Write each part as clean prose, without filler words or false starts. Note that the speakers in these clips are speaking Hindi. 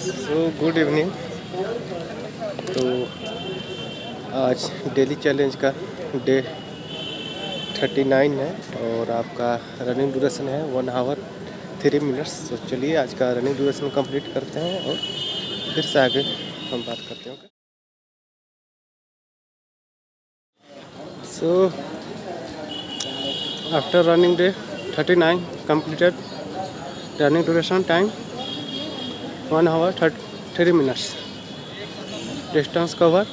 Good evening. तो आज डेली चैलेंज का डे 39 है और आपका रनिंग ड्यूरेशन है 1 आवर 3 मिनट्स। तो चलिए आज का रनिंग ड्यूरेशन कंप्लीट करते हैं और फिर से आगे हम बात करते हैं। So after running day 39 completed, running duration time 1 hour 3 minutes, distance cover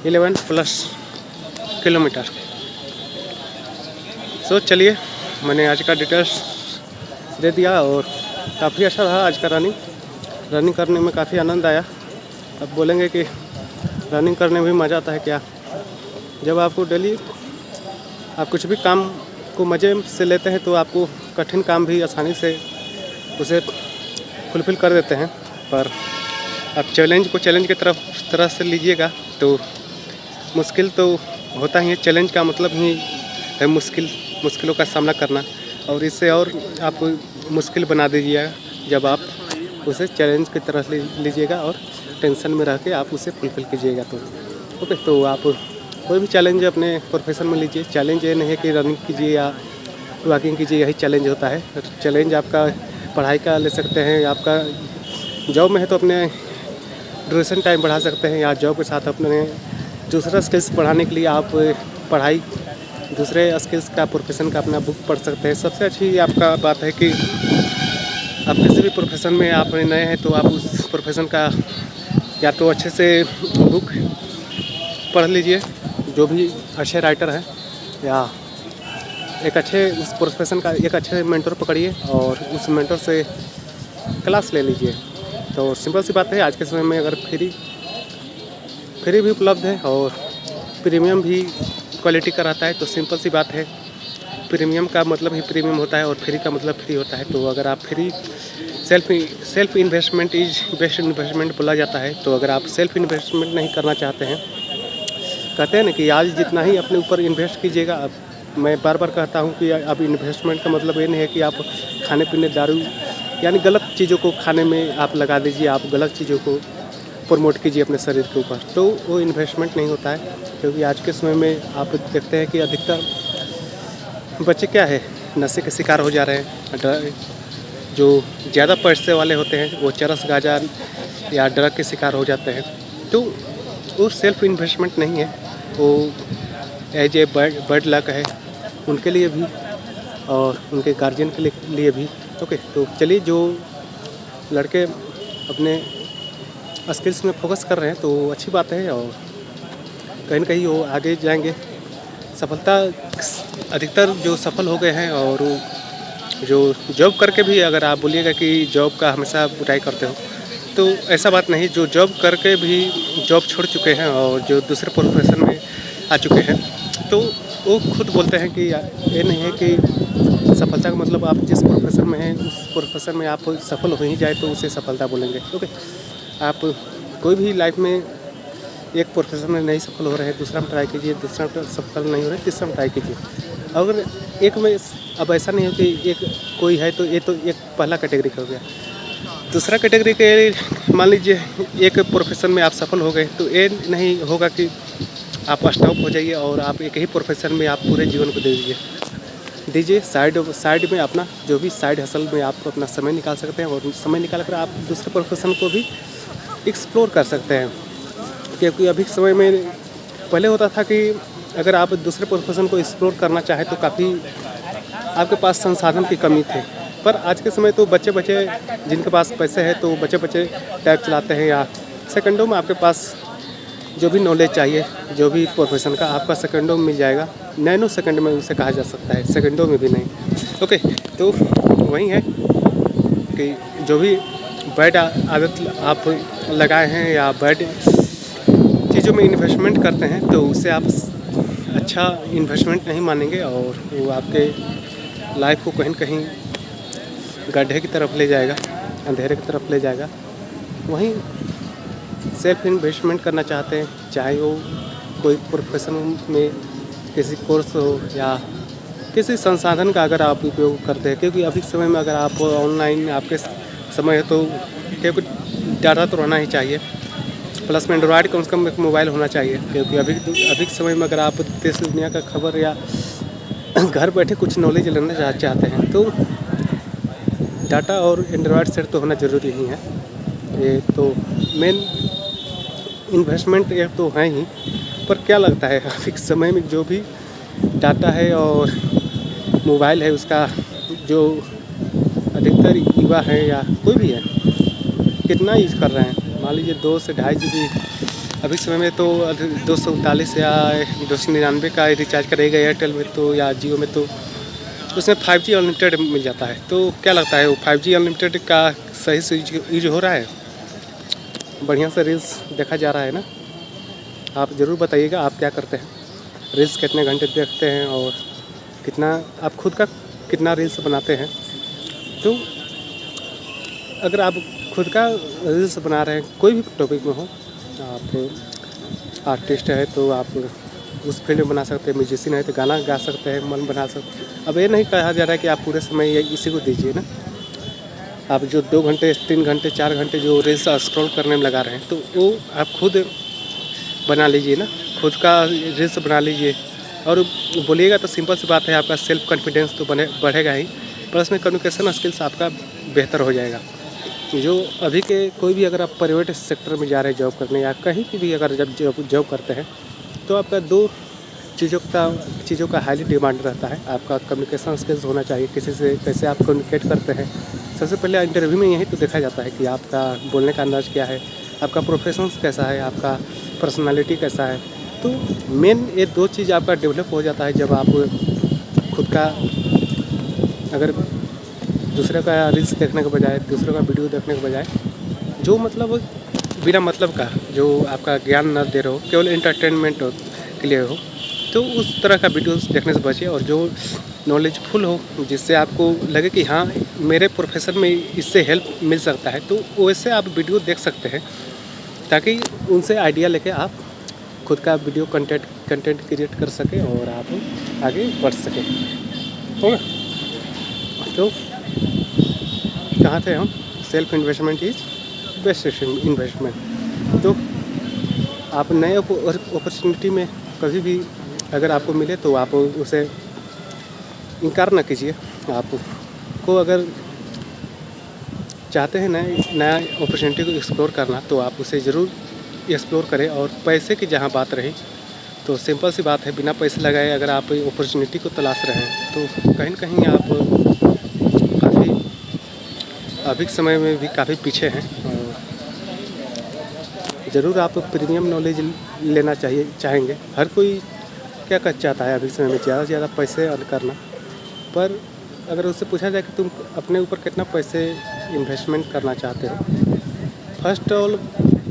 11+ kilometre. So चलिए मैंने आज का डिटेल्स दे दिया और काफ़ी अच्छा रहा आज का रनिंग करने में काफ़ी आनंद आया। अब बोलेंगे कि रनिंग करने में भी मज़ा आता है क्या? जब आपको डेली आप कुछ भी काम को मज़े से लेते हैं तो आपको कठिन काम भी आसानी से उसे फुलफ़िल कर देते हैं। पर आप चैलेंज को चैलेंज की तरह से लीजिएगा तो मुश्किल तो होता ही है। चैलेंज का मतलब ही है मुश्किलों का सामना करना, और इससे और आप मुश्किल बना दीजिएगा जब आप उसे चैलेंज की तरह से लीजिएगा और टेंशन में रह के आप उसे फुलफ़िल कीजिएगा। तो ओके, तो आप कोई भी चैलेंज अपने प्रोफेशन में लीजिए। चैलेंज ये नहीं है कि रनिंग कीजिए या वॉकिंग कीजिए, यही चैलेंज होता है। चैलेंज आपका पढ़ाई का ले सकते हैं, आपका जॉब में है तो अपने ड्यूरेशन टाइम बढ़ा सकते हैं, या जॉब के साथ अपने दूसरा स्किल्स बढ़ाने के लिए आप पढ़ाई दूसरे स्किल्स का प्रोफेशन का अपना बुक पढ़ सकते हैं। सबसे अच्छी आपका बात है कि आप किसी भी प्रोफेशन में आप नए हैं तो आप उस प्रोफेशन का या तो अच्छे से बुक पढ़ लीजिए, जो भी अच्छे राइटर हैं, या एक अच्छे उस प्रोफेशन का एक अच्छे मेंटर पकड़िए और उस मेंटर से क्लास ले लीजिए। तो सिंपल सी बात है, आज के समय में अगर फ्री भी उपलब्ध है और प्रीमियम भी क्वालिटी का रहता है, तो सिंपल सी बात है, प्रीमियम का मतलब ही प्रीमियम होता है और फ्री का मतलब फ्री होता है। तो अगर आप free self investment is best investment बोला जाता है। तो अगर आप सेल्फ इन्वेस्टमेंट नहीं करना चाहते हैं, कहते हैं ना कि आज जितना ही अपने ऊपर इन्वेस्ट कीजिएगा। अब मैं बार बार कहता हूँ कि अब इन्वेस्टमेंट का मतलब ये नहीं है कि आप खाने पीने दारू यानी गलत चीज़ों को खाने में आप लगा दीजिए, आप गलत चीज़ों को प्रमोट कीजिए अपने शरीर के ऊपर, तो वो इन्वेस्टमेंट नहीं होता है। क्योंकि आज के समय में आप देखते हैं कि अधिकतर बच्चे क्या है, नशे के शिकार हो जा रहे हैं। जो ज़्यादा पैसे वाले होते हैं वो चरस गांजा या ड्रग के शिकार हो जाते हैं। तो वो सेल्फ इन्वेस्टमेंट नहीं है, वो एज ए बैड लक है उनके लिए भी और उनके गार्जियन के लिए भी। ओके, तो चलिए, जो लड़के अपने स्किल्स में फोकस कर रहे हैं तो अच्छी बात है और कहीं ना कहीं वो आगे जाएंगे। सफलता अधिकतर जो सफल हो गए हैं, और जो जॉब करके भी अगर आप बोलिएगा कि जॉब का हमेशा बुराई करते हो, तो ऐसा बात नहीं। जो जॉब करके भी जॉब छोड़ चुके हैं और जो दूसरे प्रोफेशन में आ चुके हैं, तो वो खुद बोलते हैं कि ये नहीं है कि सफलता का मतलब आप जिस प्रोफेशन में हैं उस प्रोफेशन में आप सफल हो ही जाए तो उसे सफलता बोलेंगे। ओके, आप कोई भी लाइफ में एक प्रोफेशन में नहीं सफल हो रहे हैं, दूसरा में ट्राई कीजिए, दूसरा में सफल नहीं हो रहे, तीसरा में ट्राई कीजिए। अगर एक में अब ऐसा नहीं है कि एक कोई है तो ये तो एक पहला कैटेगरी का हो गया। दूसरा कैटेगरी के मान लीजिए एक प्रोफेशन में आप सफल हो गए, तो ये नहीं होगा कि आप स्टॉप हो जाइए और आप एक ही प्रोफेशन में आप पूरे जीवन को दे दीजिए। साइड में अपना जो भी साइड हसल में आप अपना समय निकाल सकते हैं, और समय निकाल कर आप दूसरे प्रोफेशन को भी एक्सप्लोर कर सकते हैं। क्योंकि अभी समय में पहले होता था कि अगर आप दूसरे प्रोफेशन को एक्सप्लोर करना चाहें तो काफ़ी आपके पास संसाधन की कमी थी। पर आज के समय तो बच्चे जिनके पास पैसे हैं तो बच्चे टैब चलाते हैं, या सेकंडों में आपके पास जो भी नॉलेज चाहिए, जो भी प्रोफेशन का आपका सेकंडों में मिल जाएगा। नैनो सेकंड में उसे कहा जा सकता है, सेकंडों में भी नहीं। ओके, तो वही है कि जो भी बैड आदत आप लगाए हैं या बैड चीज़ों में इन्वेस्टमेंट करते हैं, तो उसे आप अच्छा इन्वेस्टमेंट नहीं मानेंगे और वो आपके लाइफ को कहीं न कहीं गड्ढे की तरफ ले जाएगा, अंधेरे की तरफ ले जाएगा। वहीं सेल्फ इन्वेस्टमेंट करना चाहते हैं, चाहे वो कोई प्रोफेशन में किसी कोर्स हो या किसी संसाधन का अगर आप उपयोग करते हैं, क्योंकि अभी के समय में अगर आप ऑनलाइन आपके समय है तो क्योंकि डाटा तो रहना ही चाहिए, प्लस में एंड्रॉयड कम से कम एक मोबाइल होना चाहिए, क्योंकि अभी के समय में अगर आप देश दुनिया का खबर या घर बैठे कुछ नॉलेज लेना चाहते हैं तो डाटा और एंड्रॉयड सेट तो होना ज़रूरी ही है। ये तो मेन इन्वेस्टमेंट ये तो है ही, पर क्या लगता है अभी के समय में जो भी डाटा है और मोबाइल है उसका जो अधिकतर युवा है या कोई भी है कितना यूज़ कर रहे हैं? मान लीजिए 2 से ढाई GB अभी के समय में तो 239 या 299 का रिचार्ज करेगा एयरटेल में तो या जियो में, तो उसमें 5G अनलिमिटेड मिल जाता है। तो क्या लगता है वो 5G अनलिमिटेड का सही से यूज हो रहा है? बढ़िया से रील्स देखा जा रहा है ना? आप ज़रूर बताइएगा आप क्या करते हैं, रील्स कितने घंटे देखते हैं और कितना आप खुद का कितना रील्स बनाते हैं। तो अगर आप खुद का रील्स बना रहे हैं कोई भी टॉपिक में हो, आप आर्टिस्ट है तो आप उस फील्ड में बना सकते हैं, म्यूजिशियन है तो गाना गा सकते हैं, मन बना सकते हैं। अब ये नहीं कहा जा रहा है कि आप पूरे समय इसी को दीजिए ना। आप जो 2 घंटे 3 घंटे 4 घंटे जो रील्स स्क्रॉल करने में लगा रहे हैं तो वो आप खुद बना लीजिए ना, खुद का रील्स बना लीजिए और बोलिएगा तो सिंपल सी बात है, आपका सेल्फ कॉन्फिडेंस तो बढ़ेगा ही, प्लस में कम्युनिकेशन स्किल्स आपका बेहतर हो जाएगा। जो अभी के कोई भी अगर आप प्राइवेट सेक्टर में जा रहे हैं जॉब करने या कहीं भी अगर जब जॉब करते हैं तो आपका 2 चीज़ों का हाईली डिमांड रहता है। आपका कम्युनिकेशन स्किल्स होना चाहिए, किसी से कैसे आप कम्युनिकेट करते हैं। सबसे पहले इंटरव्यू में यही तो देखा जाता है कि आपका बोलने का अंदाज़ क्या है, आपका प्रोफेशन कैसा है, आपका पर्सनालिटी कैसा है। तो मेन ये 2 चीज़ आपका डेवलप हो जाता है जब आप खुद का अगर दूसरे का रील्स देखने के बजाय, दूसरे का वीडियो देखने के बजाय जो मतलब बिना मतलब का जो आपका ज्ञान न दे रहे हो, केवल एंटरटेनमेंट के लिए हो, तो उस तरह का वीडियोस देखने से बचिए। और जो नॉलेजफुल हो, जिससे आपको लगे कि हाँ मेरे प्रोफेशन में इससे हेल्प मिल सकता है, तो वैसे आप वीडियो देख सकते हैं ताकि उनसे आइडिया लेके आप खुद का वीडियो कंटेंट क्रिएट कर सकें और आप आगे बढ़ सकें। होगा तो कहाँ थे हम? Self investment is best investment. तो आप नए अपॉर्चुनिटी में कभी भी अगर आपको मिले तो आप उसे इनकार ना कीजिए। आपको अगर चाहते हैं नया अपॉर्चुनिटी को एक्सप्लोर करना तो आप उसे ज़रूर एक्सप्लोर करें। और पैसे की जहाँ बात रही तो सिंपल सी बात है, बिना पैसे लगाए अगर आप अपॉर्चुनिटी को तलाश रहे हैं तो कहीं ना कहीं आप काफ़ी अभी के समय में भी काफ़ी पीछे हैं। ज़रूर आप प्रीमियम नॉलेज लेना चाहेंगे। हर कोई क्या चाहता है अभी समय में ज़्यादा से ज़्यादा पैसे अर्न करना, पर अगर उससे पूछा जाए कि तुम अपने ऊपर कितना पैसे इन्वेस्टमेंट करना चाहते हो, फर्स्ट ऑल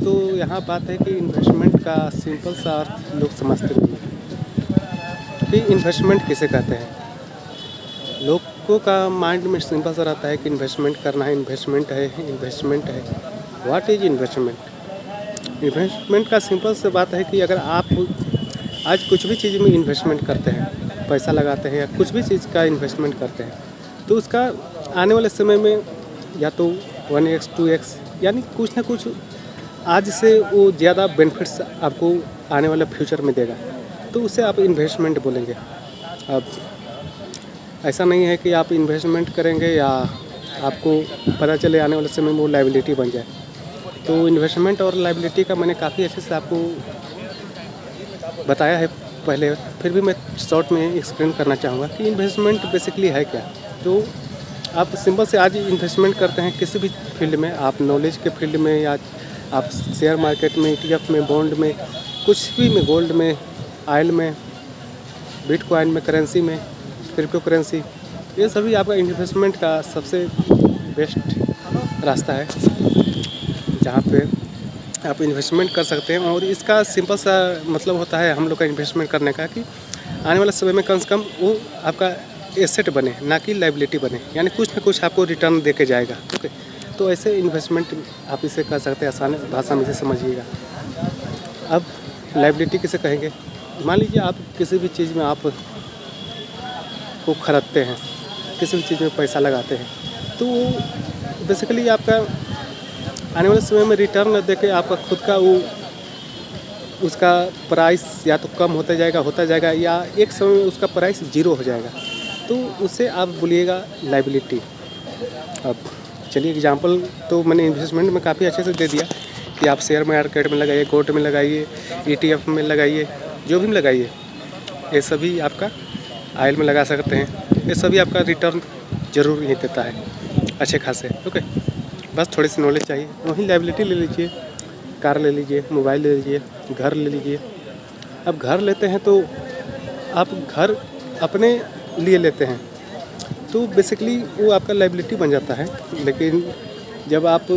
तो यहाँ बात है कि इन्वेस्टमेंट का सिंपल सा अर्थ लोग समझते नहीं हैं कि इन्वेस्टमेंट किसे कहते हैं। लोगों का माइंड में सिंपल सा रहता है कि इन्वेस्टमेंट करना है, इन्वेस्टमेंट है। What is investment? इन्वेस्टमेंट का सिंपल सी बात है कि अगर आप आज कुछ भी चीज़ में इन्वेस्टमेंट करते हैं, पैसा लगाते हैं या कुछ भी चीज़ का इन्वेस्टमेंट करते हैं, तो उसका आने वाले समय में या तो 1x 2x यानी कुछ ना कुछ आज से वो ज़्यादा बेनिफिट्स आपको आने वाले फ्यूचर में देगा, तो उसे आप इन्वेस्टमेंट बोलेंगे। अब ऐसा नहीं है कि आप इन्वेस्टमेंट करेंगे या आपको पता चले आने वाले समय में वो लायबिलिटी बन जाए। तो इन्वेस्टमेंट और लायबिलिटी का मैंने काफ़ी अच्छे से आपको बताया है पहले, फिर भी मैं शॉर्ट में एक्सप्लेन करना चाहूँगा कि इन्वेस्टमेंट बेसिकली है क्या। तो आप सिंपल से आज इन्वेस्टमेंट करते हैं किसी भी फील्ड में, आप नॉलेज के फील्ड में या आप शेयर मार्केट में, ETF में, बॉन्ड में, कुछ भी में, गोल्ड में, ऑयल में, बिटकॉइन में, करेंसी में, क्रिप्टो करेंसी, ये सभी आपका इन्वेस्टमेंट का सबसे बेस्ट रास्ता है जहाँ पे आप इन्वेस्टमेंट कर सकते हैं। और इसका सिंपल सा मतलब होता है हम लोग का इन्वेस्टमेंट करने का कि आने वाले समय में कम से कम वो आपका एसेट बने, ना कि लायबिलिटी बने, यानी कुछ ना कुछ आपको रिटर्न दे के जाएगा। ओके, तो ऐसे इन्वेस्टमेंट आप इसे कर सकते हैं, आसान भाषा में इसे समझिएगा। अब लायबिलिटी किसे कहेंगे? मान लीजिए आप किसी भी चीज़ में आप को खरीदते हैं, किसी भी चीज़ में पैसा लगाते हैं, तो बेसिकली आपका आने वाले समय में रिटर्न देके आपका खुद का वो उसका प्राइस या तो कम होता जाएगा या एक समय में उसका प्राइस ज़ीरो हो जाएगा, तो उसे आप बोलिएगा लायबिलिटी। अब चलिए एग्जांपल तो मैंने इन्वेस्टमेंट में काफ़ी अच्छे से दे दिया कि आप शेयर मार्केट में लगाइए, गोल्ड में लगाइए, ETF में लगाइए, जो भी में लगाइए, ये सभी आपका ऑयल में लगा सकते हैं, ये सभी आपका रिटर्न ज़रूर ही देता है अच्छे खासे। ओके, बस थोड़ी सी नॉलेज चाहिए। वहीं लायबिलिटी ले लीजिए, कार ले लीजिए, मोबाइल ले लीजिए, घर ले लीजिए। अब घर लेते हैं तो आप घर अपने लिए लेते हैं तो बेसिकली वो आपका लायबिलिटी बन जाता है, लेकिन जब आप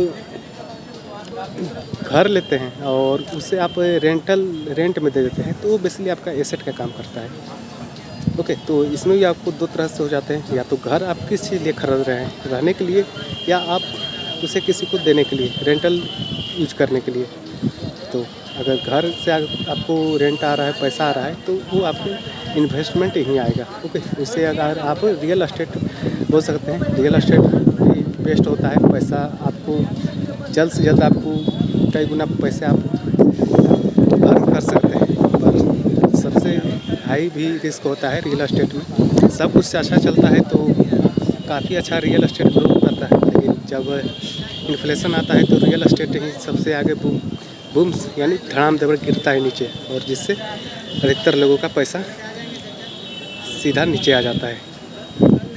घर लेते हैं और उसे आप रेंट में दे देते हैं तो वो बेसिकली आपका एसेट का काम करता है। ओके, तो इसमें भी आपको दो तरह से हो जाते हैं, या तो घर आप किस चीज़ लिए खरीद रहे हैं, रहने के लिए, या आप उसे किसी को देने के लिए, रेंटल यूज करने के लिए। तो अगर घर से आपको रेंट आ रहा है, पैसा आ रहा है, तो वो आपके इन्वेस्टमेंट ही आएगा। ओके, इससे अगर आप रियल एस्टेट बोल सकते हैं, रियल एस्टेट भी बेस्ट होता है। पैसा आपको जल्द से जल्द आपको कई गुना पैसे आप अर्न कर सकते हैं, पर सबसे हाई भी रिस्क होता है रियल एस्टेट में। सब कुछ से अच्छा चलता है तो काफ़ी अच्छा रियल एस्टेट ग्रो करता है, लेकिन जब इन्फ्लेशन आता है तो रियल एस्टेट ही सबसे आगे बूम्स यानी धड़ाम देकर गिरता है नीचे, और जिससे अधिकतर लोगों का पैसा सीधा नीचे आ जाता है,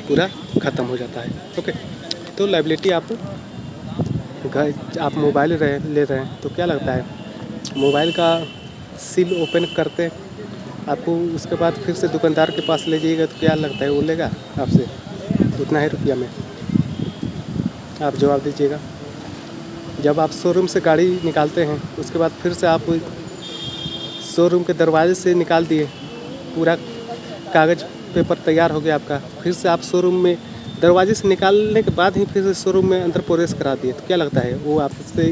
पूरा ख़त्म हो जाता है। ओके, तो लायबिलिटी आप मोबाइल ले रहे हैं तो क्या लगता है, मोबाइल का सील ओपन करते आपको, उसके बाद फिर से दुकानदार के पास ले जाइएगा तो क्या लगता है वो लेगा आपसे उतना ही रुपया में? आप जवाब दीजिएगा। जब आप शोरूम से गाड़ी निकालते हैं उसके बाद फिर से आप शोरूम के दरवाजे से निकाल दिए, पूरा कागज़ पेपर तैयार हो गया आपका, फिर से आप शोरूम में दरवाजे से निकालने के बाद ही फिर से शोरूम में अंदर प्रवेश करा दिए, तो क्या लगता है वो आपसे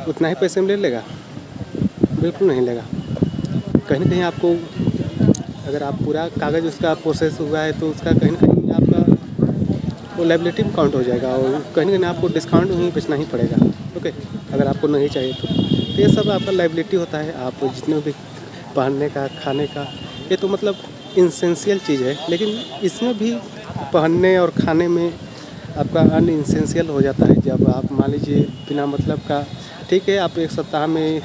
उतना ही पैसे में ले लेगा? बिल्कुल नहीं लेगा। कहीं ना कहीं आपको, अगर आप पूरा कागज़ उसका प्रोसेस हुआ है तो उसका कहीं ना कहीं आपका वो लायबिलिटी में काउंट हो जाएगा, और कहीं ना कहीं आपको डिस्काउंट ही बेचना ही पड़ेगा। ओके, अगर आपको नहीं चाहिए तो ये सब आपका लायबिलिटी होता है। आप जितने भी पहनने का, खाने का, ये तो मतलब इसेंशियल चीज़ है, लेकिन इसमें भी पहनने और खाने में आपका अनइसेंशियल हो जाता है। जब आप मान लीजिए बिना मतलब का, ठीक है आप एक सप्ताह में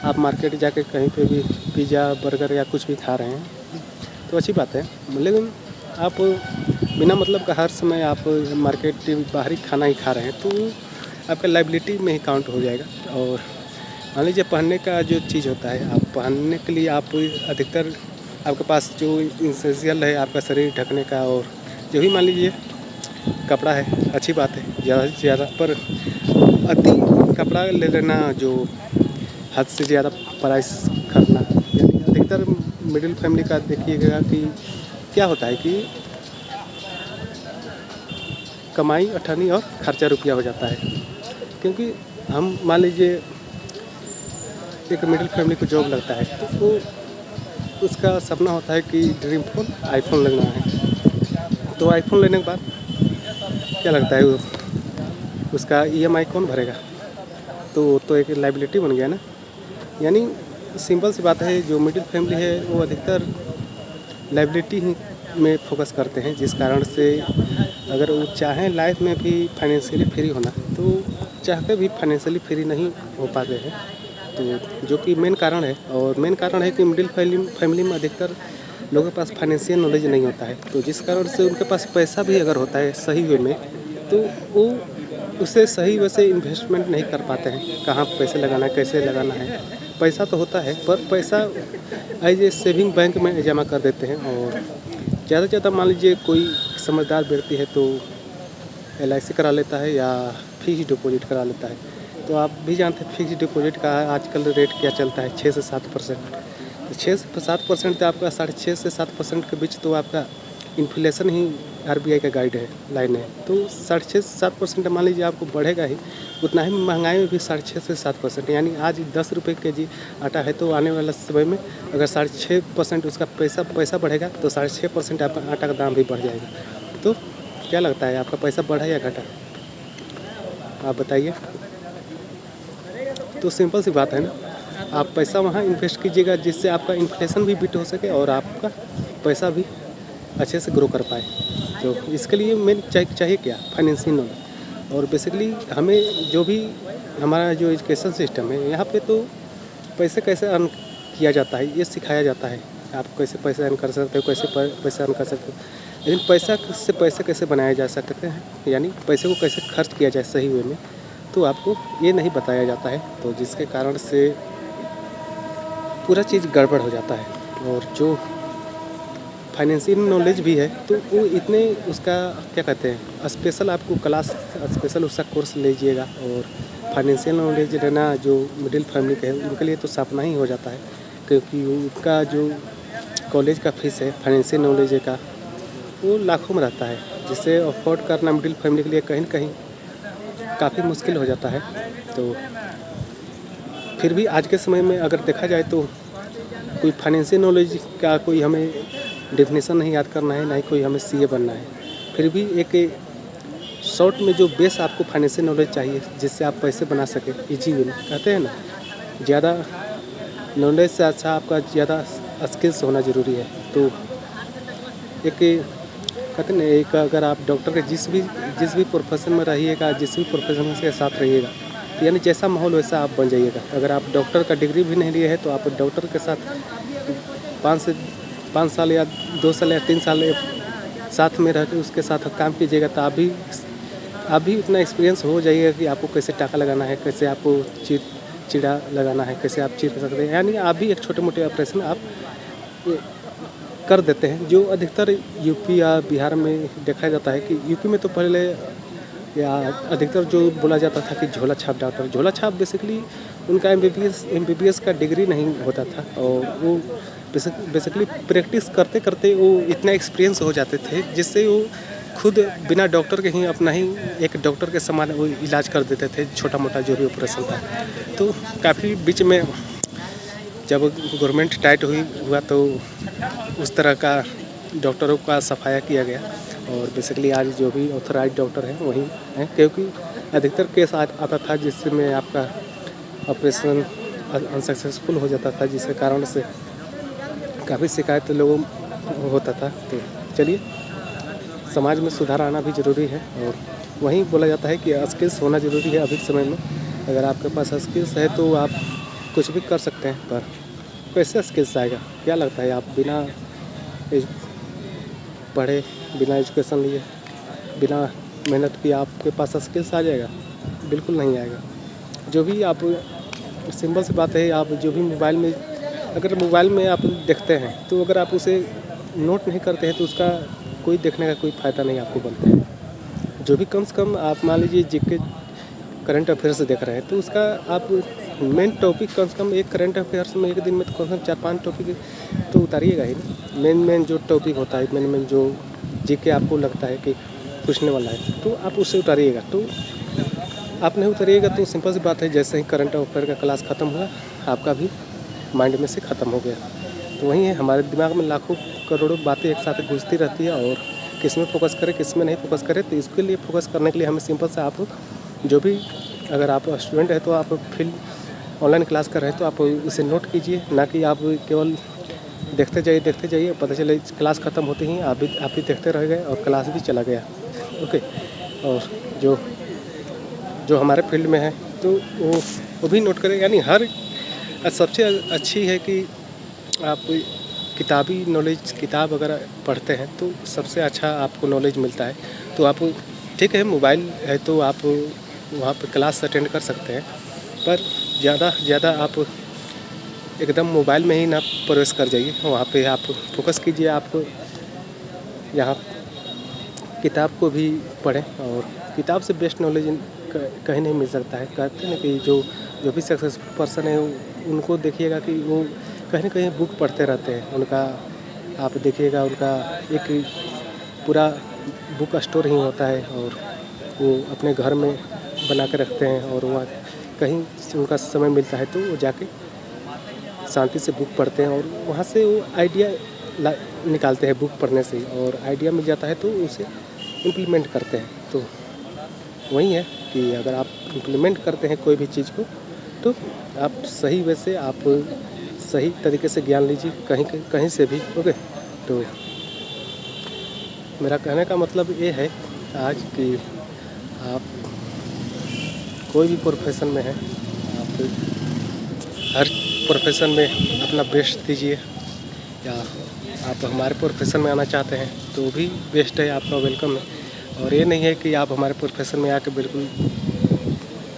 आप मार्केट जाके कहीं पे भी पिज़्ज़ा, बर्गर या कुछ भी खा रहे हैं तो अच्छी बात है, लेकिन आप बिना मतलब का हर समय आप मार्केट बाहरी खाना ही खा रहे हैं तो आपका लायबिलिटी में ही काउंट हो जाएगा। और मान लीजिए पहनने का जो चीज़ होता है, आप पहनने के लिए आप अधिकतर आपके पास जो इसेंशियल है आपका शरीर ढकने का, और जो भी मान लीजिए कपड़ा है, अच्छी बात है ज़्यादा से ज़्यादा, पर अति कपड़ा ले लेना, जो हद से ज़्यादा प्राइस खरीदना, यानी अधिकतर मिडिल फैमिली का देखिएगा कि क्या होता है कि कमाई अठन्नी और खर्चा रुपया हो जाता है। क्योंकि हम मान लीजिए एक मिडिल फैमिली को जॉब लगता है तो वो उसका सपना होता है कि ड्रीम फ़ोन आईफोन लेना है, तो आईफोन लेने के बाद क्या लगता है उसका EMI कौन भरेगा? तो एक लायबिलिटी बन गया ना। यानी सिंपल सी बात है, जो मिडिल फैमिली है वो अधिकतर लायबिलिटी ही में फोकस करते हैं, जिस कारण से अगर वो चाहें लाइफ में भी फाइनेंशियली फ्री होना तो चाहते भी फाइनेंशियली फ्री नहीं हो पाते हैं, तो जो कि मेन कारण है। और मेन कारण है कि मिडिल फैमिली में अधिकतर लोगों के पास फाइनेंशियल नॉलेज नहीं होता है, तो जिस कारण से उनके पास पैसा भी अगर होता है सही वे में तो वो उसे सही वैसे इन्वेस्टमेंट नहीं कर पाते हैं। कहाँ पैसे लगाना है, कैसे लगाना है, पैसा तो होता है पर पैसा एज ए सेविंग बैंक में जमा कर देते हैं। और ज़्यादा से ज़्यादा मान लीजिए कोई समझदार व्यक्ति है तो LIC करा लेता है या फिक्स डिपॉजिट करा लेता है। तो आप भी जानते हैं फिक्स डिपॉजिट का आजकल रेट क्या चलता है, 6 से 7%। तो 6 से 7% तो आपका 6.5 से 7% के बीच तो आपका इन्फ्लेशन ही आरबीआई का गाइड है, लाइन है, तो 6.5-7% मान लीजिए आपको बढ़ेगा ही। उतना ही महंगाई में भी 6.5 से 7%, यानी आज 10 रुपये केजी आटा है तो आने वाला समय में अगर 6.5% उसका पैसा बढ़ेगा तो 6.5% आपका आटा का दाम भी बढ़ जाएगा। तो क्या लगता है, आपका पैसा बढ़ा या घटा? आप बताइए। तो सिंपल सी बात है ना, आप पैसा वहाँ इन्वेस्ट कीजिएगा जिससे आपका इन्फ्लेशन भी बीट हो सके और आपका पैसा भी अच्छे से ग्रो कर पाए। तो इसके लिए मेन चाहिए क्या, फाइनेंशियल नॉलेज। और बेसिकली हमें जो भी हमारा जो एजुकेशन सिस्टम है यहाँ पे तो पैसे कैसे अर्न किया जाता है ये सिखाया जाता है। आप कैसे पैसे अर्न कर सकते हो, कैसे पैसे अर्न कर सकते हो, लेकिन पैसे कैसे बनाए जा सकते हैं, यानी पैसे को कैसे खर्च किया जाए सही वे में, तो आपको ये नहीं बताया जाता है। तो जिसके कारण से पूरा चीज़ गड़बड़ हो जाता है। और जो फाइनेंशियल नॉलेज भी है तो वो इतने उसका क्या कहते हैं, स्पेशल आपको क्लास स्पेशल उसका कोर्स लीजिएगा। और फाइनेंशियल नॉलेज लेना जो मिडिल फैमिली के है उनके लिए तो सपना ही हो जाता है, क्योंकि उनका जो कॉलेज का फीस है फाइनेंशियल नॉलेज का वो लाखों में रहता है, जिसे अफोर्ड करना मिडिल फैमिली के लिए कहीं न कहीं काफ़ी मुश्किल हो जाता है। तो फिर भी आज के समय में अगर देखा जाए तो कोई फाइनेंशियल नॉलेज का कोई हमें डेफिनेशन नहीं याद करना है, ना ही कोई हमें सीए बनना है। फिर भी एक शॉर्ट में जो बेस आपको फाइनेंशियल नॉलेज चाहिए जिससे आप पैसे बना सकें इजी वे में। कहते हैं ना, ज़्यादा नॉलेज से अच्छा आपका ज़्यादा स्किल्स होना ज़रूरी है। तो एक कहते हैं ना, एक अगर आप डॉक्टर के जिस भी प्रोफेशन में रहिएगा, जिस भी प्रोफेशन के साथ रहिएगा, तो यानी जैसा माहौल वैसा आप बन जाइएगा। अगर आप डॉक्टर का डिग्री भी नहीं लिए है तो आप डॉक्टर के साथ 5 साल या 2 साल या 3 साल साथ में रह के उसके साथ काम कीजिएगा तो आप भी उतना एक्सपीरियंस हो जाइएगा कि आपको कैसे टाका लगाना है, कैसे आपको चीरा लगाना है, कैसे आप चीर सकते हैं। यानी आप भी एक छोटे मोटे ऑपरेशन आप कर देते हैं। जो अधिकतर यूपी या बिहार में देखा जाता है कि यूपी में तो पहले या अधिकतर जो बोला जाता था कि झोला छाप डॉक्टर, झोला छाप बेसिकली उनका एमबीबीएस का डिग्री नहीं होता था और वो बेसिकली प्रैक्टिस करते करते वो इतना एक्सपीरियंस हो जाते थे जिससे वो खुद बिना डॉक्टर के ही अपना ही एक डॉक्टर के समान वो इलाज कर देते थे, छोटा मोटा जो भी ऑपरेशन था। तो काफ़ी बीच में जब गवर्नमेंट टाइट हुआ तो उस तरह का डॉक्टरों का सफाया किया गया और बेसिकली आज जो भी ऑथराइज डॉक्टर हैं वही हैं, क्योंकि अधिकतर केस आता था जिसमें आपका ऑपरेशन अनसक्सेसफुल हो जाता था, जिसके कारण से काफ़ी शिकायत लोगों होता था। तो चलिए, समाज में सुधार आना भी ज़रूरी है और वहीं बोला जाता है कि स्किल्स होना ज़रूरी है अभी के समय में। अगर आपके पास स्किल्स है तो आप कुछ भी कर सकते हैं, पर कैसे स्किल्स आएगा? क्या लगता है, आप बिना पढ़े, बिना एजुकेशन लिए, बिना मेहनत किए आपके पास स्किल्स आ जाएगा? बिल्कुल नहीं आएगा। जो भी आप सिंपल सी बात है, आप जो भी मोबाइल में आप देखते हैं तो अगर आप उसे नोट नहीं करते हैं तो उसका कोई देखने का कोई फ़ायदा नहीं आपको बनता है। जो भी कम से कम आप मान लीजिए जीके करंट अफेयर्स देख रहे हैं तो उसका आप मेन टॉपिक कम से कम एक करंट अफेयर्स में एक दिन में तो कम से कम 4-5 टॉपिक तो उतारिएगा ही ना। मेन जो टॉपिक होता है, मेन जो जीके आपको लगता है कि पूछने वाला है तो आप उससे उतारिएगा। तो आप नहीं उतारिएगा तो सिंपल सी बात है, जैसे ही करंट अफेयर का क्लास ख़त्म हुआ आपका भी माइंड में से ख़त्म हो गया। तो वही है, हमारे दिमाग में लाखों करोड़ों बातें एक साथ घुसती रहती है और किस में फोकस करें किस में नहीं फोकस करें। तो इसके लिए फोकस करने के लिए हमें सिंपल से आप जो भी, अगर आप स्टूडेंट है तो आप फील्ड ऑनलाइन क्लास कर रहे हैं तो आप उसे नोट कीजिए, ना कि आप केवल देखते जाइए पता चले क्लास ख़त्म होते ही आप भी देखते रह गए और क्लास भी चला गया। ओके, और जो हमारे फील्ड में है तो वो भी नोट करें। यानी हर सबसे अच्छी है कि आप किताबी नॉलेज, किताब अगर पढ़ते हैं तो सबसे अच्छा आपको नॉलेज मिलता है। तो आप ठीक है, मोबाइल है तो आप वहाँ पे क्लास अटेंड कर सकते हैं, पर ज़्यादा आप एकदम मोबाइल में ही ना प्रवेश कर जाइए। वहाँ पे आप फोकस कीजिए, आप यहाँ किताब को भी पढ़ें और किताब से बेस्ट नॉलेज कहीं नहीं मिल सकता है। कहते हैं ना कि जो भी सक्सेसफुल पर्सन है उनको देखिएगा कि वो कहीं ना कहीं बुक पढ़ते रहते हैं। उनका आप देखिएगा, उनका एक पूरा बुक स्टोर ही होता है और वो अपने घर में बना के रखते हैं और वहाँ कहीं उनका समय मिलता है तो वो जाके शांति से बुक पढ़ते हैं और वहाँ से वो आइडिया निकालते हैं बुक पढ़ने से और आइडिया मिल जाता है तो उसे इम्प्लीमेंट करते हैं। तो वही है कि अगर आप इम्प्लीमेंट करते हैं कोई भी चीज़ को तो आप सही वे से आप सही तरीके से ज्ञान लीजिए कहीं से भी। ओके, तो मेरा कहने का मतलब ये है आज कि आप कोई भी प्रोफेशन में है, आप हर प्रोफेशन में अपना बेस्ट दीजिए। या आप हमारे प्रोफेशन में आना चाहते हैं तो भी बेस्ट है, आपका वेलकम है। और ये नहीं है कि आप हमारे प्रोफेशन में आके बिल्कुल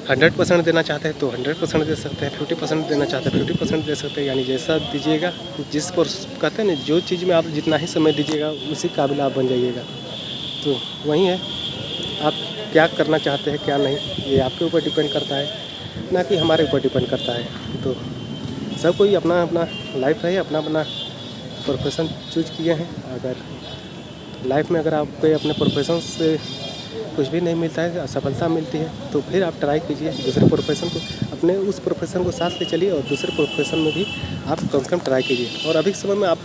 100% देना चाहते हैं तो 100% दे सकते हैं, 50% देना चाहते हैं 50% दे सकते हैं। यानी जैसा दीजिएगा, जिस पर कहते हैं ना, जो चीज़ में आप जितना ही समय दीजिएगा उसी काबिल आप बन जाइएगा। तो वही है, आप क्या करना चाहते हैं क्या नहीं, ये आपके ऊपर डिपेंड करता है, ना कि हमारे ऊपर डिपेंड करता है। तो सब कोई अपना अपना लाइफ है, अपना अपना प्रोफेशन चूज किए हैं। अगर लाइफ में अगर आपको अपने प्रोफेशन से कुछ भी नहीं मिलता है, असफलता मिलती है, तो फिर आप ट्राई कीजिए दूसरे प्रोफेशन को, अपने उस प्रोफेशन को साथ ले चलिए और दूसरे प्रोफेशन में भी आप कम से कम ट्राई कीजिए। और अभी के समय में आप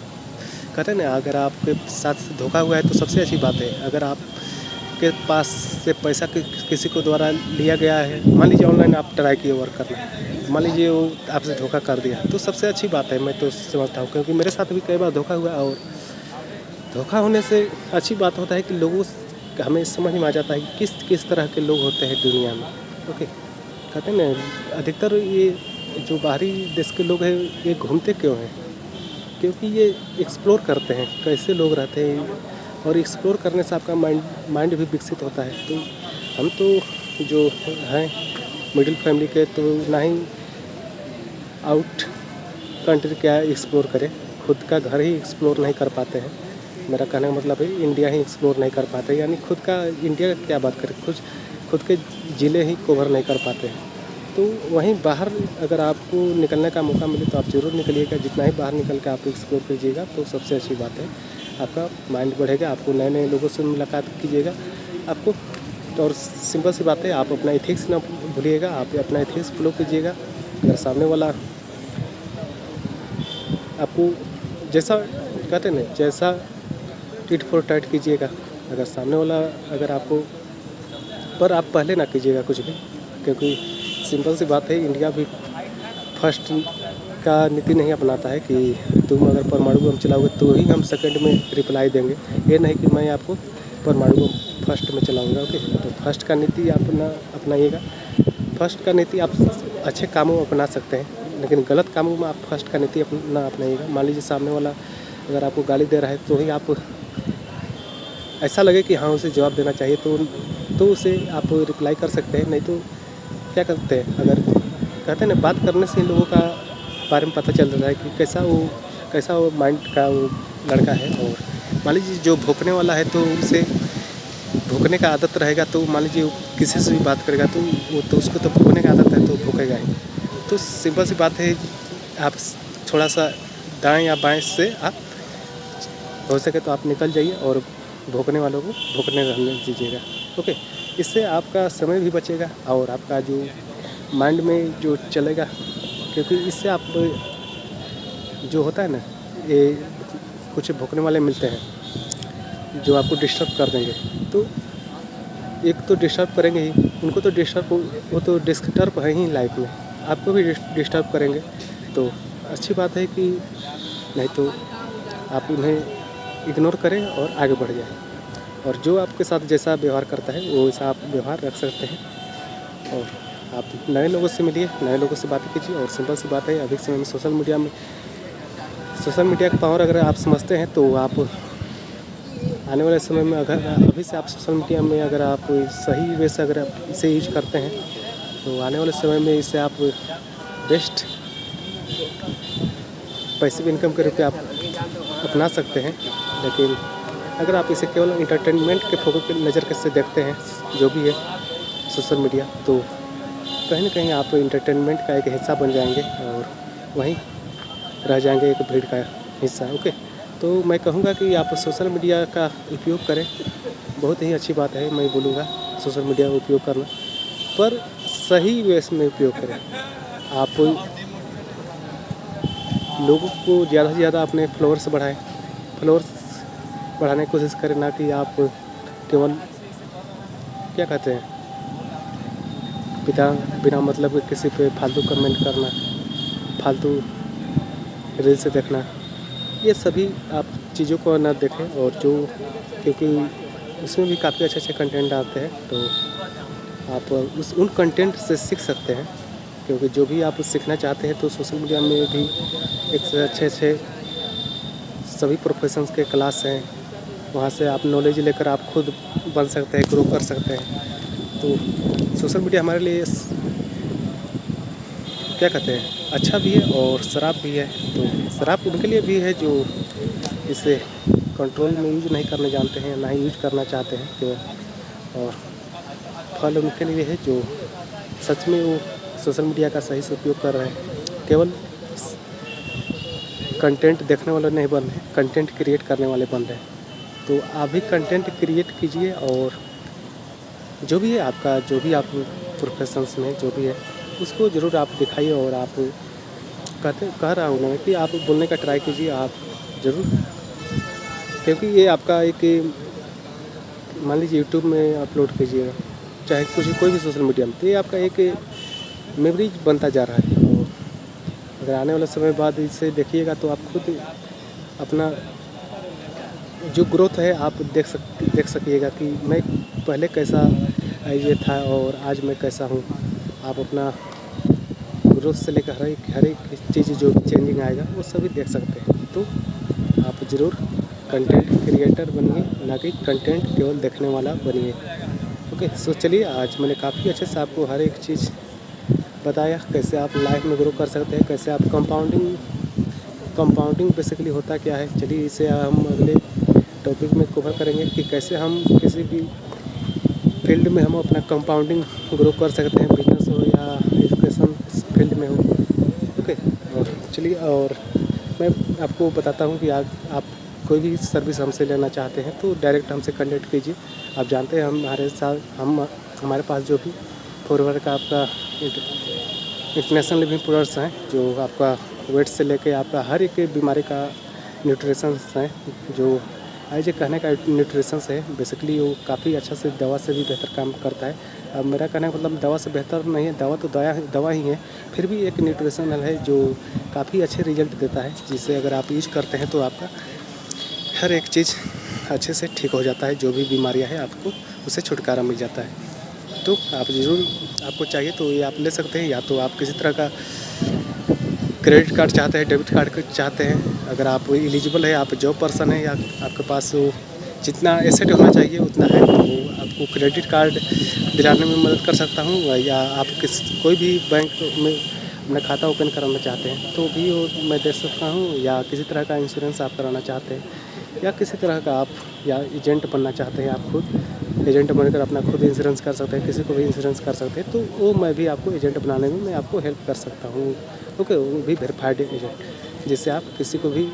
कहते हैं ना, अगर आपके साथ धोखा हुआ है तो सबसे अच्छी बात है। अगर आपके पास से पैसा किसी को द्वारा लिया गया है, मान लीजिए ऑनलाइन आप ट्राई किए वर्क करना, मान लीजिए वो आपसे धोखा कर दिया, तो सबसे अच्छी बात है, मैं तो समझता हूँ। क्योंकि मेरे साथ भी कई बार धोखा हुआ और धोखा होने से अच्छी बात होता है कि लोगों हमें समझ में आ जाता है कि किस किस तरह के लोग होते हैं दुनिया में। ओके, कहते हैं ना, अधिकतर ये जो बाहरी देश के लोग हैं ये घूमते क्यों हैं? क्योंकि ये एक्सप्लोर करते हैं कैसे लोग रहते हैं और एक्सप्लोर करने से आपका माइंड भी विकसित होता है। तो हम तो जो हैं मिडिल फैमिली के, तो ना ही आउट कंट्री क्या एक्सप्लोर करें, खुद का घर ही एक्सप्लोर नहीं कर पाते हैं। मेरा कहने का मतलब है इंडिया ही एक्सप्लोर नहीं कर पाते, यानी खुद का इंडिया का क्या बात करें, खुद के ज़िले ही कवर नहीं कर पाते हैं। तो वहीं बाहर अगर आपको निकलने का मौका मिले तो आप ज़रूर निकलिएगा। जितना ही बाहर निकल के आप एक्सप्लोर कीजिएगा तो सबसे अच्छी बात है, आपका माइंड बढ़ेगा, आपको नए नए लोगों से मुलाकात कीजिएगा आपको। और सिंपल सी बात है, आप अपना एथिक्स ना भूलिएगा, आप अपना एथिक्स फॉलो कीजिएगा। अगर सामने वाला आपको जैसा कहते हैं ना, जैसा टिट फॉर टैट कीजिएगा। अगर सामने वाला अगर आपको, पर आप पहले ना कीजिएगा कुछ भी, क्योंकि सिंपल सी बात है, इंडिया भी फर्स्ट का नीति नहीं अपनाता है कि तुम अगर परमाणु बम चलाओगे तो ही हम सेकंड में रिप्लाई देंगे। ये नहीं कि मैं आपको परमाणु बम फर्स्ट में चलाऊंगा। ओके, तो फर्स्ट का नीति आप अपनाइएगा। फर्स्ट का नीति आप अच्छे कामों में अपना सकते हैं, लेकिन गलत कामों में आप फर्स्ट का नीति अपनाइएगा। मान लीजिए सामने वाला अगर आपको गाली दे रहा है तो ही आप ऐसा लगे कि हाँ उसे जवाब देना चाहिए तो उसे आप रिप्लाई कर सकते हैं। नहीं तो क्या करते हैं, अगर कहते हैं ना, बात करने से लोगों का बारे में पता चल रहा है कि कैसा वो माइंड का वो लड़का है। और मान लीजिए जो भौंकने वाला है तो उसे भौंकने का आदत रहेगा, तो मान लीजिए किसी से भी बात करेगा तो उसको तो भौंकने का आदत है तो भौंकेगा ही। तो सिंपल सी बात है, आप थोड़ा सा दाएं या बाएं से आप हो सके तो आप निकल जाइए और भौंकने वालों को भौंकने रहने दीजिएगा। ओके, इससे आपका समय भी बचेगा और आपका जो माइंड में जो चलेगा, क्योंकि इससे आप जो होता है ना, ये कुछ भौंकने वाले मिलते हैं जो आपको डिस्टर्ब कर देंगे। तो एक तो डिस्टर्ब करेंगे ही, उनको तो वो तो डिस्टर्ब है ही लाइफ में, आपको भी डिस्टर्ब करेंगे। तो अच्छी बात है कि नहीं तो आप उन्हें इग्नोर करें और आगे बढ़ जाएं। और जो आपके साथ जैसा व्यवहार करता है वो वैसा आप व्यवहार रख सकते हैं। और आप नए लोगों से मिलिए, नए लोगों से बातें कीजिए। और सिंपल सी बात है, अभी के समय में सोशल मीडिया का पावर अगर आप समझते हैं तो आप आने वाले समय में, अगर अभी से आप सोशल मीडिया में अगर आप सही वे से अगर आप इसे यूज करते हैं तो आने वाले समय में इसे आप बेस्ट पैसिव इनकम के रूप में आप अपना सकते हैं। लेकिन अगर आप इसे केवल इंटरटेनमेंट के फोकस की नज़र से देखते हैं जो भी है सोशल मीडिया, तो कहीं ना कहीं आप इंटरटेनमेंट का एक हिस्सा बन जाएंगे और वहीं रह जाएंगे एक भीड़ का हिस्सा। ओके, तो मैं कहूँगा कि आप सोशल मीडिया का उपयोग करें बहुत ही अच्छी बात है, मैं बोलूँगा सोशल मीडिया का उपयोग करना, पर सही वे में उपयोग करें। आप लोगों को ज़्यादा से ज़्यादा अपने फॉलोअर्स बढ़ाने की कोशिश करें, ना कि आप केवल क्या कहते हैं बिना मतलब के किसी पे फालतू कमेंट करना, फालतू रील्स देखना, ये सभी आप चीज़ों को ना देखें। और जो क्योंकि उसमें भी काफ़ी अच्छे कंटेंट आते हैं, तो आप उन कंटेंट से सीख सकते हैं। क्योंकि जो भी आप सीखना चाहते हैं तो सोशल मीडिया में भी एक से अच्छे सभी प्रोफेशंस के क्लास हैं, वहाँ से आप नॉलेज लेकर आप खुद बन सकते हैं, ग्रो कर सकते हैं। तो सोशल मीडिया हमारे लिए क्या कहते हैं अच्छा भी है और शराब भी है। तो शराब उनके लिए भी है जो इसे कंट्रोल में यूज नहीं करने जानते हैं, ना ही यूज करना चाहते हैं केवल, और फल उनके लिए है जो सच में वो सोशल मीडिया का सही से उपयोग कर रहे हैं। केवल कंटेंट देखने वाले नहीं बन रहे, कंटेंट क्रिएट करने वाले बन रहे हैं। तो आप भी कंटेंट क्रिएट कीजिए, और जो भी है आपका, जो भी आप प्रोफेशंस में जो भी है उसको ज़रूर आप दिखाइए। और आप कह रहा हूँ मैं कि आप बोलने का ट्राई कीजिए आप ज़रूर, क्योंकि ये आपका एक मान लीजिए यूट्यूब में अपलोड कीजिएगा, चाहे कोई भी सोशल मीडिया में, तो ये आपका एक मेमोरीज बनता जा रहा है। और अगर आने वाले समय बाद इसे देखिएगा तो आप खुद अपना जो ग्रोथ है आप देख सकिएगा कि मैं पहले कैसा ये था और आज मैं कैसा हूँ। आप अपना ग्रोथ से लेकर हर एक चीज़ जो चेंजिंग आएगा वो सभी देख सकते हैं। तो आप ज़रूर कंटेंट क्रिएटर बनिए, ना कि कंटेंट केवल देखने वाला बनिए। ओके, सो चलिए आज मैंने काफ़ी अच्छे से आपको हर एक चीज़ बताया, कैसे आप लाइफ में ग्रो कर सकते हैं, कैसे आप कंपाउंडिंग बेसिकली होता क्या है। चलिए इसे हम अगले टॉपिक में कवर करेंगे कि कैसे हम किसी भी फील्ड में हम अपना कंपाउंडिंग ग्रो कर सकते हैं, बिजनेस हो या एजुकेशन फील्ड में हो। ओके, और चलिए, और मैं आपको बताता हूँ कि आप कोई भी सर्विस हमसे लेना चाहते हैं तो डायरेक्ट हमसे कॉन्टेक्ट कीजिए। आप जानते हैं हमारे पास जो भी फॉरवर्ड का आपका इंटरनेशनल लिविंग प्रोडक्ट्स हैं, जो आपका वेट से लेके आपका हर एक बीमारी का न्यूट्रिशंस हैं, जो आज कहने का न्यूट्रिशंस है बेसिकली वो काफ़ी अच्छा से दवा से भी बेहतर काम करता है। अब मेरा कहने का मतलब दवा से बेहतर नहीं है, दवा तो दवा ही है, फिर भी एक न्यूट्रिशनल है जो काफ़ी अच्छे रिजल्ट देता है, जिसे अगर आप यूज करते हैं तो आपका हर एक चीज़ अच्छे से ठीक हो जाता है। जो भी बीमारियां हैं आपको उससे छुटकारा मिल जाता है। तो आप ज़रूर, आपको चाहिए तो ये आप ले सकते हैं, या तो आप किसी तरह का क्रेडिट कार्ड चाहते हैं, डेबिट कार्ड चाहते हैं, अगर आप एलिजिबल है, आप जॉब पर्सन है या आपके पास वो जितना एसेट होना चाहिए उतना है, तो आपको क्रेडिट कार्ड दिलाने में मदद कर सकता हूँ। या आप कोई भी बैंक में अपना खाता ओपन कराना चाहते हैं तो भी वो मैं दे सकता हूँ, या किसी तरह का इंश्योरेंस आप कराना चाहते हैं, या किसी तरह का आप या एजेंट बनना चाहते हैं, आप खुद एजेंट बनकर अपना खुद इंश्योरेंस कर सकते हैं, किसी को भी इंश्योरेंस कर सकते हैं, तो वो मैं भी आपको एजेंट बनाने में मैं आपको हेल्प कर सकता हूँ। ओके, वो भी वेरीफाइड एजेंट, जिससे आप किसी को भी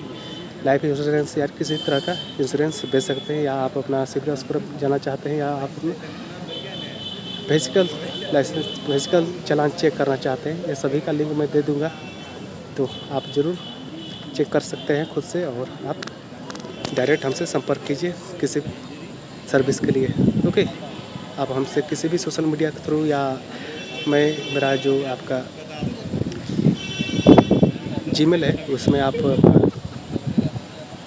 लाइफ इंश्योरेंस या किसी तरह का इंश्योरेंस बेच सकते हैं, या आप अपना सिविल स्कोर जाना चाहते हैं, या आप अपने वेहिकल चालान चेक करना चाहते हैं, ये सभी का लिंक मैं दे दूँगा, तो आप ज़रूर चेक कर सकते हैं खुद से, और आप डायरेक्ट हमसे संपर्क कीजिए किसी सर्विस के लिए। ओके, आप हमसे किसी भी सोशल मीडिया के थ्रू, या मेरा जो आपका जीमेल है उसमें आप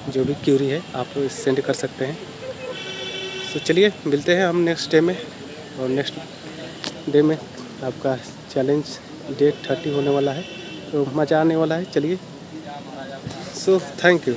जो भी क्यूरी है आप सेंड कर सकते हैं। तो चलिए मिलते हैं हम नेक्स्ट डे में, और नेक्स्ट डे में आपका चैलेंज डे 30 होने वाला है, तो मज़ा आने वाला है। चलिए, सो थैंक यू।